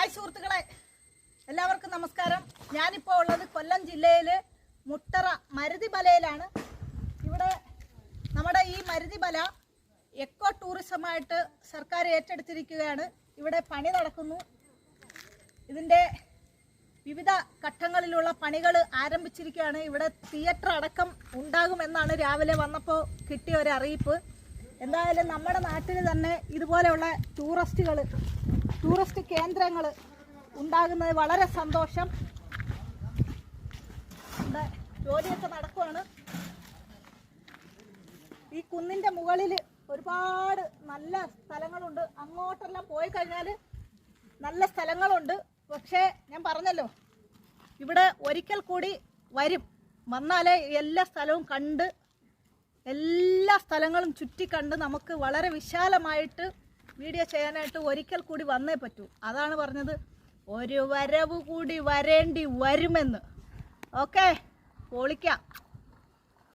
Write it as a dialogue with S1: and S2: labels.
S1: Hi സുഹൃത്തുക്കളെ, എല്ലാവർക്കും നമസ്കാരം. ഞാനിപ്പോൾ ഉള്ളത് കൊല്ലം ജില്ലയിൽ മുട്ടറ മരുതിമലയിലാണ്. ഇവിടെ നമ്മുടെ ഈ മരുതിമല എക്കോ ടൂറിസമായിട്ട് സർക്കാർ ഏറ്റെടുത്തിരിക്കുകയാണ്. ഇവിടെ പണി നടക്കുന്നു. ഇതിൻ്റെ വിവിധ ഘട്ടങ്ങളിലുള്ള പണികൾ ആരംഭിച്ചിരിക്കുകയാണ്. ഇവിടെ തിയേറ്റർ അടക്കം ഉണ്ടാകുമെന്നാണ് രാവിലെ വന്നപ്പോൾ കിട്ടിയ ഒരു അറിയിപ്പ്. എന്തായാലും നമ്മുടെ നാട്ടിൽ തന്നെ ഇതുപോലെയുള്ള ടൂറിസ്റ്റ് കേന്ദ്രങ്ങൾ ഉണ്ടാകുന്നത് വളരെ സന്തോഷം. ഇവിടെ ജോലിയൊക്കെ നടക്കുവാണ്. ഈ കുന്നിൻ്റെ മുകളിൽ ഒരുപാട് നല്ല സ്ഥലങ്ങളുണ്ട്. അങ്ങോട്ടെല്ലാം പോയി കഴിഞ്ഞാൽ നല്ല സ്ഥലങ്ങളുണ്ട്. പക്ഷേ ഞാൻ പറഞ്ഞല്ലോ, ഇവിടെ ഒരിക്കൽ കൂടി വന്നാലേ എല്ലാ സ്ഥലവും കണ്ട് എല്ലാ സ്ഥലങ്ങളും ചുറ്റിക്കണ്ട് നമുക്ക് വളരെ വിശാലമായിട്ട് വീഡിയോ ചെയ്യാനായിട്ട് ഒരിക്കൽ കൂടി വന്നേ പറ്റൂ. അതാണ് പറഞ്ഞത്, ഒരു വരവ് കൂടി വരേണ്ടി വരുമെന്ന്. ഓക്കെ, പൊളിക്കാം.